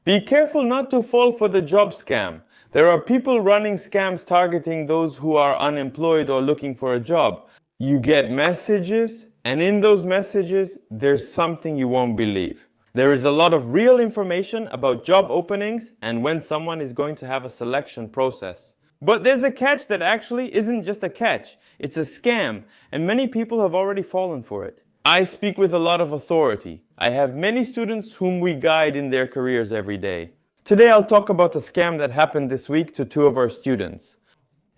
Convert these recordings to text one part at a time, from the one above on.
Be careful not to fall for the job scam. There are people running scams targeting those who are unemployed or looking for a job. You get messages, and in those messages, there's something you won't believe. There is a lot of real information about job openings and when someone is going to have a selection process. But there's a catch that actually isn't just a catch. It's a scam, and many people have already fallen for it. I speak with a lot of authority. I have many students whom we guide in their careers every day. Today I'll talk about a scam that happened this week to two of our students.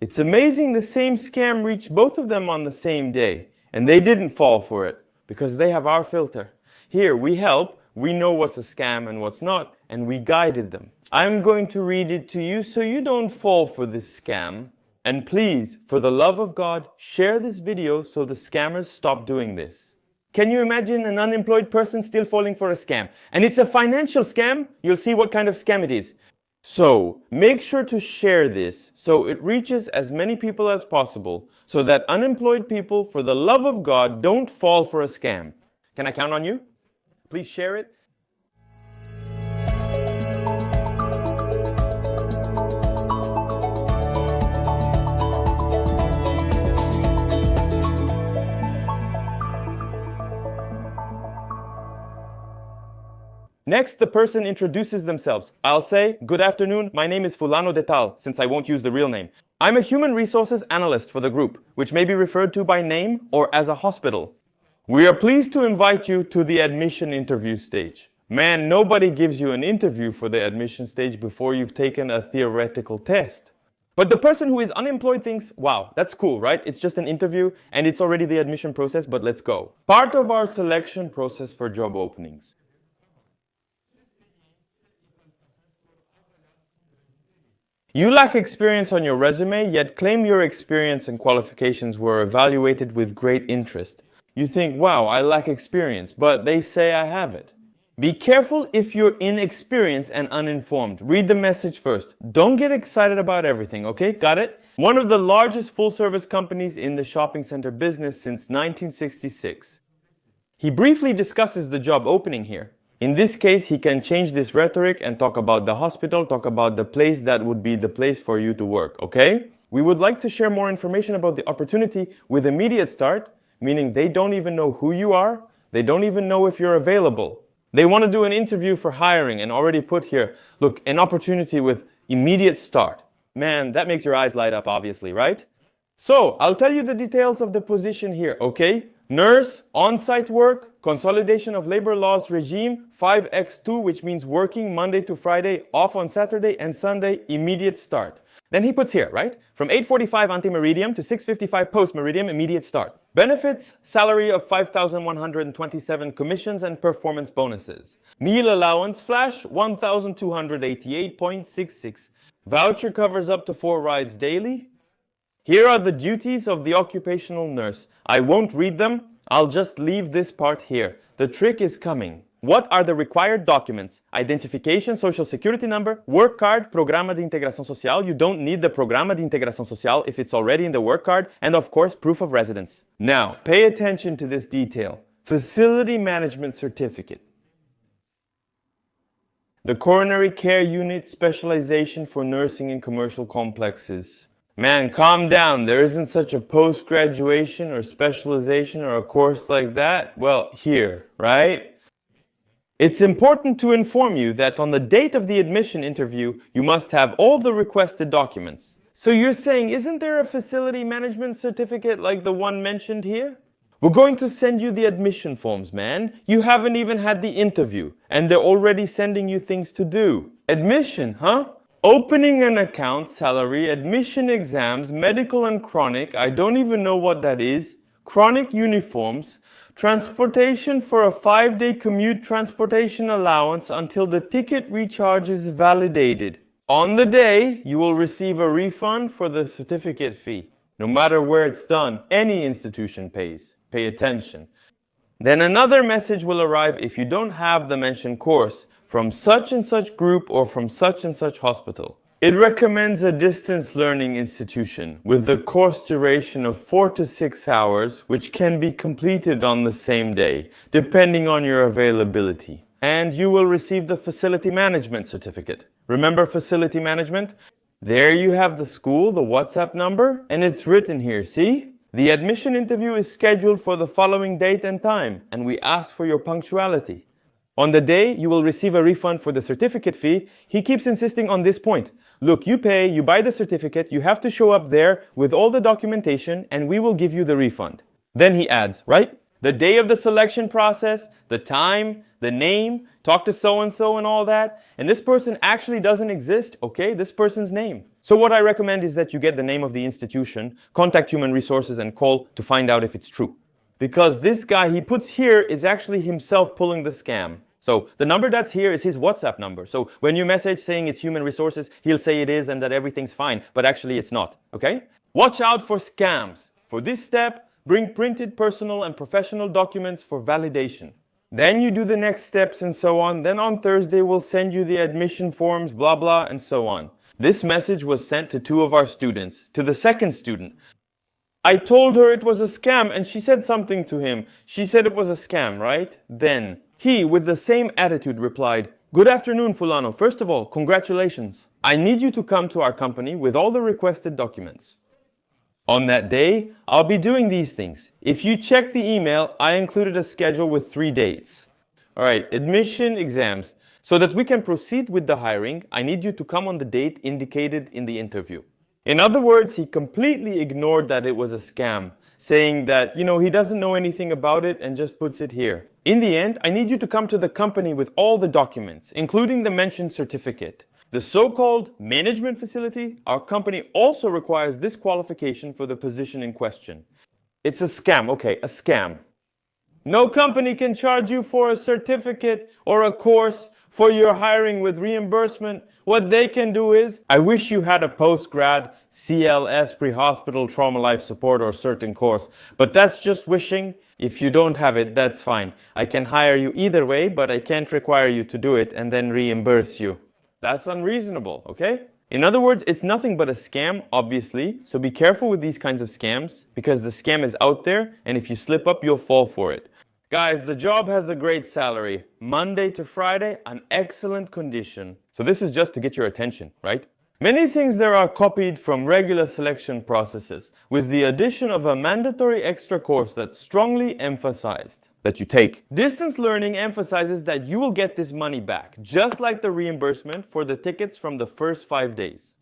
It's amazing the same scam reached both of them on the same day, and they didn't fall for it because they have our filter. Here we help, we know what's a scam and what's not, and we guided them. I'm going to read it to you so you don't fall for this scam. And please, for the love of God, share this video so the scammers stop doing this. Can you imagine an unemployed person still falling for a scam? And it's a financial scam? You'll see what kind of scam it is. So, make sure to share this so it reaches as many people as possible so that unemployed people, for the love of God, don't fall for a scam. Can I count on you? Please share it. Next, the person introduces themselves. I'll say, "Good afternoon, my name is Fulano de Tal," since I won't use the real name. I'm a human resources analyst for the group, which may be referred to by name or as a hospital. We are pleased to invite you to the admission interview stage. Man, nobody gives you an interview for the admission stage before you've taken a theoretical test. But the person who is unemployed thinks, wow, that's cool, right? It's just an interview and it's already the admission process, but let's go. Part of our selection process for job openings. You lack experience on your resume, yet claim your experience and qualifications were evaluated with great interest. You think, wow, I lack experience, but they say I have it. Be careful if you're inexperienced and uninformed. Read the message first. Don't get excited about everything, okay? Got it? One of the largest full-service companies in the shopping center business since 1966. He briefly discusses the job opening here. In this case, he can change this rhetoric and talk about the hospital, talk about the place that would be the place for you to work, okay? We would like to share more information about the opportunity with immediate start, meaning they don't even know who you are, they don't even know if you're available. They want to do an interview for hiring and already put here, look, an opportunity with immediate start. Man, that makes your eyes light up, obviously, right? So, I'll tell you the details of the position here, okay? Nurse, on-site work, consolidation of labor laws regime, 5x2, which means working Monday to Friday, off on Saturday and Sunday, immediate start. Then he puts here, right? From 8:45 ante-meridium to 6:55 post-meridium, immediate start. Benefits, salary of 5,127 commissions and performance bonuses. Meal allowance flash, 1,288.66. Voucher covers up to 4 rides daily. Here are the duties of the occupational nurse. I won't read them, I'll just leave this part here. The trick is coming. What are the required documents? Identification, social security number, work card, Programa de Integração Social. You don't need the Programa de Integração Social if it's already in the work card, and of course, proof of residence. Now, pay attention to this detail. Facility Management Certificate. The Coronary Care Unit Specialization for Nursing in Commercial Complexes. Man, calm down. There isn't such a post-graduation or specialization or a course like that. Well, here, right? It's important to inform you that on the date of the admission interview, you must have all the requested documents. So you're saying, isn't there a facility management certificate like the one mentioned here? We're going to send you the admission forms, man. You haven't even had the interview, and they're already sending you things to do. Admission, huh? Opening an account, salary, admission exams, medical and chronic, I don't even know what that is, chronic uniforms, transportation for a 5-day commute transportation allowance until the ticket recharge is validated. On the day, you will receive a refund for the certificate fee. No matter where it's done, any institution pays. Pay attention. Then another message will arrive if you don't have the mentioned course from such and such group or from such and such hospital. It recommends a distance learning institution with the course duration of 4 to 6 hours, which can be completed on the same day, depending on your availability. and you will receive the facility management certificate. Remember facility management? There you have the school, the WhatsApp number, and it's written here, see? The admission interview is scheduled for the following date and time, and we ask for your punctuality. On the day you will receive a refund for the certificate fee, he keeps insisting on this point. Look, you pay, you buy the certificate, you have to show up there with all the documentation, and we will give you the refund. Then he adds, right? The day of the selection process, the time, the name, talk to so-and-so and all that. And this person actually doesn't exist, okay? This person's name. So what I recommend is that you get the name of the institution, contact human resources and call to find out if it's true. Because this guy he puts here is actually himself pulling the scam. So the number that's here is his WhatsApp number. So when you message saying it's human resources, he'll say it is and that everything's fine, but actually it's not, okay? Watch out for scams. For this step, bring printed personal and professional documents for validation. Then you do the next steps and so on. Then on Thursday, we'll send you the admission forms, blah, blah, and so on. This message was sent to 2 of our students. To the second student, I told her it was a scam and she said something to him. She said it was a scam, right? Then he, with the same attitude, replied, "Good afternoon, Fulano. First of all, congratulations. I need you to come to our company with all the requested documents. On that day, I'll be doing these things. If you check the email, I included a schedule with 3 dates. All right, admission exams. So that we can proceed with the hiring, I need you to come on the date indicated in the interview." In other words, he completely ignored that it was a scam, saying that, he doesn't know anything about it and just puts it here. In the end, I need you to come to the company with all the documents, including the mentioned certificate. The so-called management facility, our company also requires this qualification for the position in question. It's a scam, okay, a scam. No company can charge you for a certificate or a course for your hiring with reimbursement. What they can do is, I wish you had a post-grad CLS pre-hospital trauma life support or certain course, but that's just wishing. If you don't have it, that's fine. I can hire you either way, but I can't require you to do it and then reimburse you. That's unreasonable, okay? In other words, it's nothing but a scam, obviously, so be careful with these kinds of scams because the scam is out there and if you slip up, you'll fall for it. Guys, the job has a great salary. Monday to Friday, an excellent condition. So this is just to get your attention, right? Many things there are copied from regular selection processes, with the addition of a mandatory extra course that's strongly emphasized that you take. Distance learning emphasizes that you will get this money back, just like the reimbursement for the tickets from the first 5 days.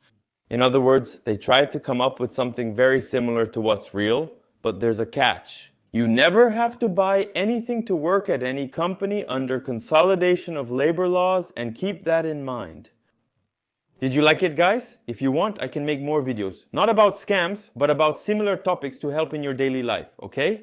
In other words, they tried to come up with something very similar to what's real, but there's a catch. You never have to buy anything to work at any company under consolidation of labor laws, and keep that in mind. Did you like it, guys? If you want, I can make more videos. Not about scams, but about similar topics to help in your daily life, okay?